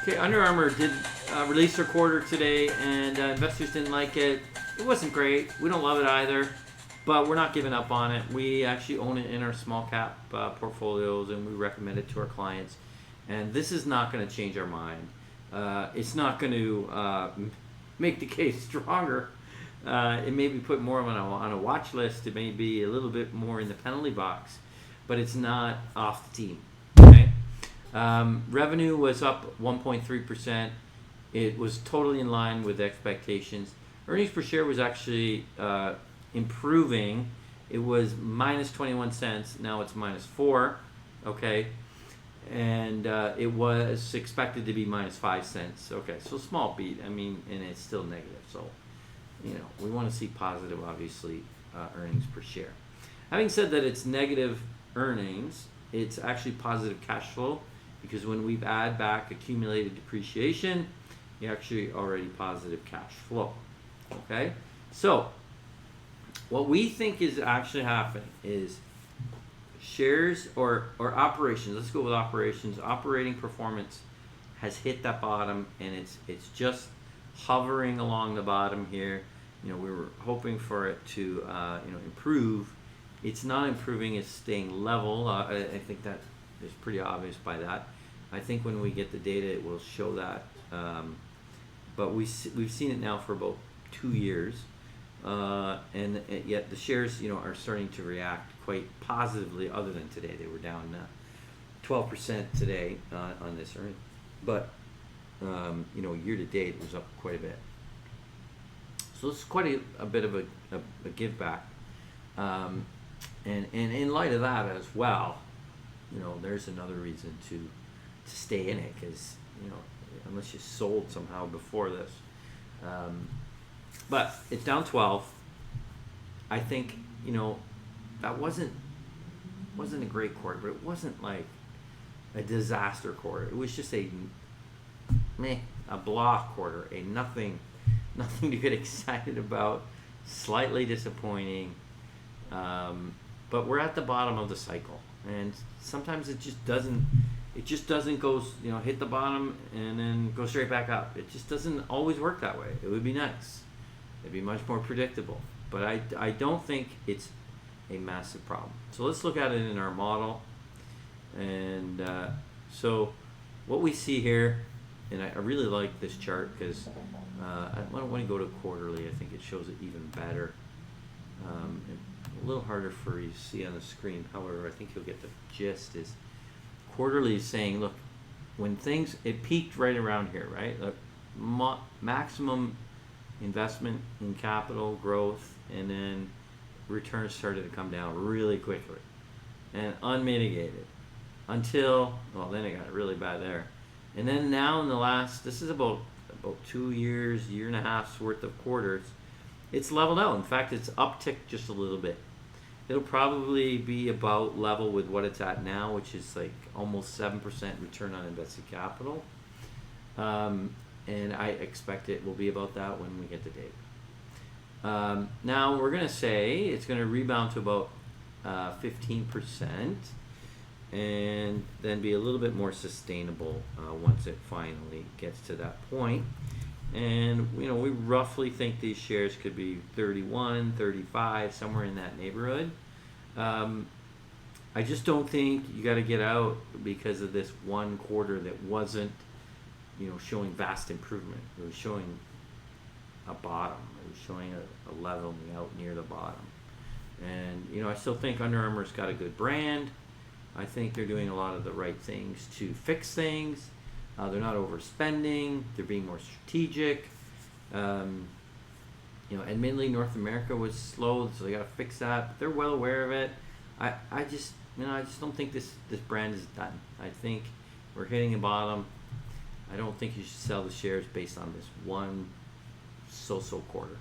Okay, Under Armour did release their quarter today, and investors didn't like it. It wasn't great. We don't love it either, but we're not giving up on it. We actually own it in our small cap portfolios, and we recommend it to our clients. And this is not going to change our mind. It's not going to make the case stronger. It may be put more on a watch list. It may be a little bit more in the penalty box, but it's not off the team. Okay. Revenue was up 1.3%. It was totally in line with expectations. Earnings per share was actually improving. It was minus 21 cents. Now it's minus 4. Okay. And it was expected to be minus 5 cents. Okay. So small beat. I mean, and it's still negative. So, we want to see positive, obviously, earnings per share. Having said that it's negative earnings, it's actually positive cash flow, because when we add back accumulated depreciation, you actually already positive cash flow. Okay, so what we think is actually happening is shares or operations. Let's go with operations. Operating performance has hit that bottom, and it's just hovering along the bottom here. We were hoping for it to improve. It's not improving. It's staying level. I think that is pretty obvious by that. I think when we get the data, it will show that. But we've seen it now for about 2 years, and yet the shares, are starting to react quite positively. Other than today, they were down 12% today on this earning, but year to date it was up quite a bit. So it's quite a bit of a give back, and in light of that as well, there's another reason to stay in it, because unless you sold somehow before this, but it's down 12. I think that wasn't a great quarter, but it wasn't like a disaster quarter. It was just a blah quarter, a nothing to get excited about, slightly disappointing. But we're at the bottom of the cycle, and sometimes it just doesn't go, hit the bottom and then go straight back up. It just doesn't always work that way. It would be nice. It'd be much more predictable, but I don't think it's a massive problem. So let's look at it in our model. And so what we see here, and I really like this chart because when you go to quarterly, I think it shows it even better. A little harder for you to see on the screen. However, I think you'll get the gist. Is quarterly is saying, look, when it peaked right around here, right? Look, maximum investment in capital growth, and then returns started to come down really quickly and unmitigated until, then it got really bad there. And then now this is about 2 years, year and a half's worth of quarters, it's leveled out. In fact, it's upticked just a little bit. It'll probably be about level with what it's at now, which is like almost 7% return on invested capital. And I expect it will be about that when we get the data. Now we're going to say it's going to rebound to about 15%, and then be a little bit more sustainable once it finally gets to that point. And we roughly think these shares could be 31, 35, somewhere in that neighborhood. I just don't think you got to get out because of this one quarter that wasn't showing vast improvement. It was showing a bottom. It was showing a leveling out near the bottom. And I still think Under Armour's got a good brand. I think they're doing a lot of the right things to fix things. They're not overspending. They're being more strategic. Admittedly, North America was slow, so they got to fix that. But they're well aware of it. I just don't think this brand is done. I think we're hitting a bottom. I don't think you should sell the shares based on this one so-so quarter.